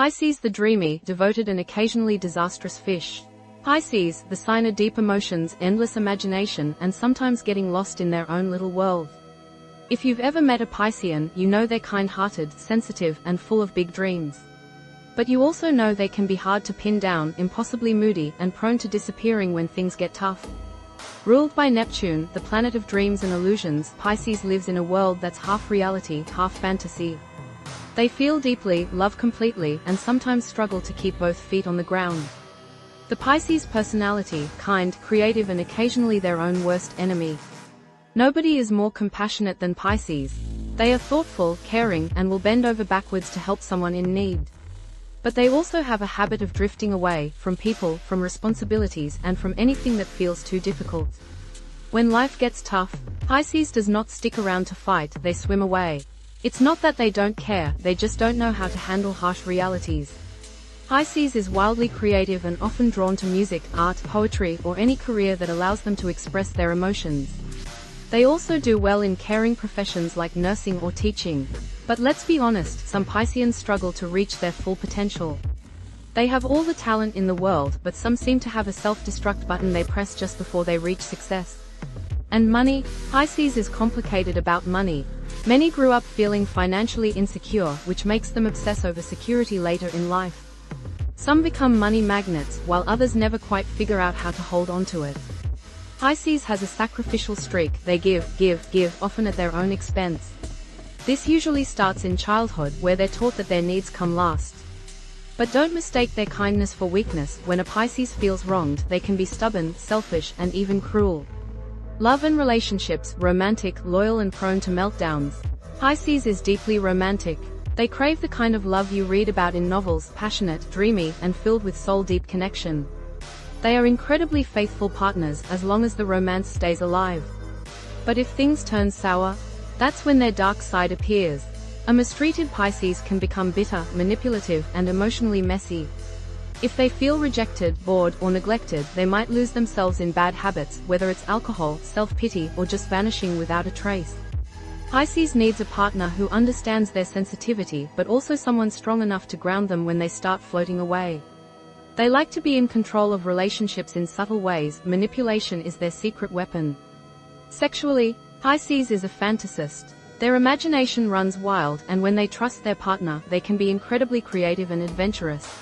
Pisces the dreamy, devoted and occasionally disastrous fish. Pisces, the sign of deep emotions, endless imagination, and sometimes getting lost in their own little world. If you've ever met a Piscean, you know they're kind-hearted, sensitive, and full of big dreams. But you also know they can be hard to pin down, impossibly moody, and prone to disappearing when things get tough. Ruled by Neptune, the planet of dreams and illusions, Pisces lives in a world that's half reality, half fantasy. They feel deeply, love completely, and sometimes struggle to keep both feet on the ground. The Pisces personality, kind, creative and occasionally their own worst enemy. Nobody is more compassionate than Pisces. They are thoughtful, caring, and will bend over backwards to help someone in need. But they also have a habit of drifting away, from people, from responsibilities, and from anything that feels too difficult. When life gets tough, Pisces does not stick around to fight, they swim away. It's not that they don't care, they just don't know how to handle harsh realities. Pisces is wildly creative and often drawn to music, art, poetry, or any career that allows them to express their emotions. They also do well in caring professions like nursing or teaching. But let's be honest, some Pisceans struggle to reach their full potential. They have all the talent in the world, but some seem to have a self-destruct button they press just before they reach success. And money? Pisces is complicated about money. Many grew up feeling financially insecure, which makes them obsess over security later in life. Some become money magnets, while others never quite figure out how to hold on to it. Pisces has a sacrificial streak, they give, often at their own expense. This usually starts in childhood, where they're taught that their needs come last. But don't mistake their kindness for weakness. When a Pisces feels wronged, they can be stubborn, selfish, and even cruel. Love and relationships, romantic, loyal and prone to meltdowns. Pisces is deeply romantic. They crave the kind of love you read about in novels, passionate, dreamy, and filled with soul-deep connection. They are incredibly faithful partners, as long as the romance stays alive. But if things turn sour, that's when their dark side appears. A mistreated Pisces can become bitter, manipulative, and emotionally messy. If they feel rejected, bored, or neglected, they might lose themselves in bad habits, whether it's alcohol, self-pity, or just vanishing without a trace. Pisces needs a partner who understands their sensitivity, but also someone strong enough to ground them when they start floating away. They like to be in control of relationships in subtle ways. Manipulation is their secret weapon. Sexually, Pisces is a fantasist. Their imagination runs wild, and when they trust their partner, they can be incredibly creative and adventurous.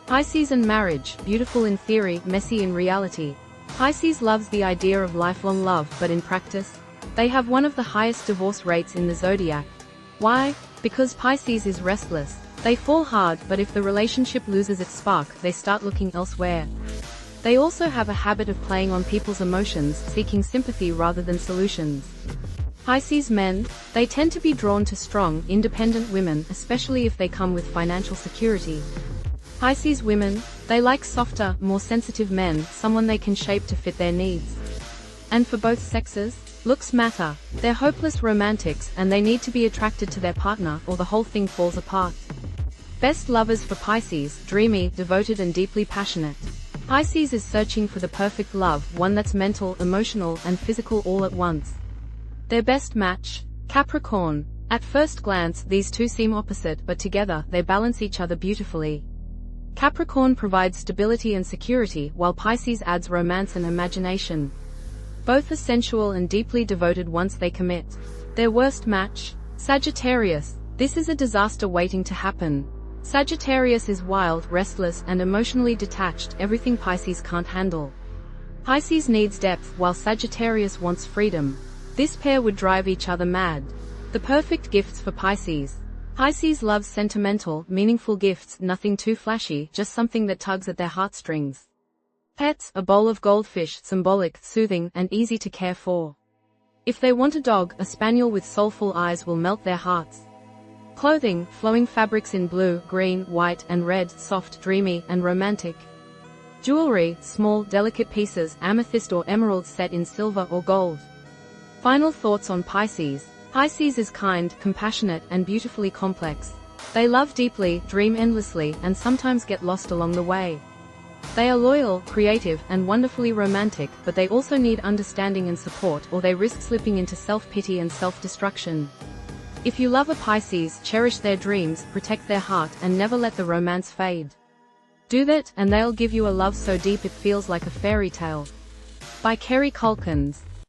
Pisces and marriage, beautiful in theory, messy in reality. Pisces loves the idea of lifelong love, but in practice, they have one of the highest divorce rates in the zodiac. Why? Because Pisces is restless. They fall hard, but if the relationship loses its spark, they start looking elsewhere. They also have a habit of playing on people's emotions, seeking sympathy rather than solutions. Pisces men, they tend to be drawn to strong, independent women, especially if they come with financial security. Pisces women, they like softer, more sensitive men, someone they can shape to fit their needs. And for both sexes, looks matter. They're hopeless romantics, and they need to be attracted to their partner, or the whole thing falls apart. Best lovers for Pisces, dreamy, devoted and deeply passionate. Pisces is searching for the perfect love, one that's mental, emotional, and physical all at once. Their best match? Capricorn. At first glance, these two seem opposite, but together, they balance each other beautifully. Capricorn provides stability and security, while Pisces adds romance and imagination. Both are sensual and deeply devoted once they commit. Their worst match? Sagittarius. This is a disaster waiting to happen. Sagittarius is wild, restless, and emotionally detached, everything Pisces can't handle. Pisces needs depth, while Sagittarius wants freedom. This pair would drive each other mad. The perfect gifts for Pisces. Pisces loves sentimental, meaningful gifts, nothing too flashy, just something that tugs at their heartstrings. Pets, a bowl of goldfish, symbolic, soothing, and easy to care for. If they want a dog, a spaniel with soulful eyes will melt their hearts. Clothing, flowing fabrics in blue, green, white, and red, soft, dreamy, and romantic. Jewelry, small, delicate pieces, amethyst or emeralds set in silver or gold. Final thoughts on Pisces. Pisces is kind, compassionate, and beautifully complex. They love deeply, dream endlessly, and sometimes get lost along the way. They are loyal, creative, and wonderfully romantic, but they also need understanding and support, or they risk slipping into self-pity and self-destruction. If you love a Pisces, cherish their dreams, protect their heart, and never let the romance fade. Do that, and they'll give you a love so deep it feels like a fairy tale. By Kerry Culkins.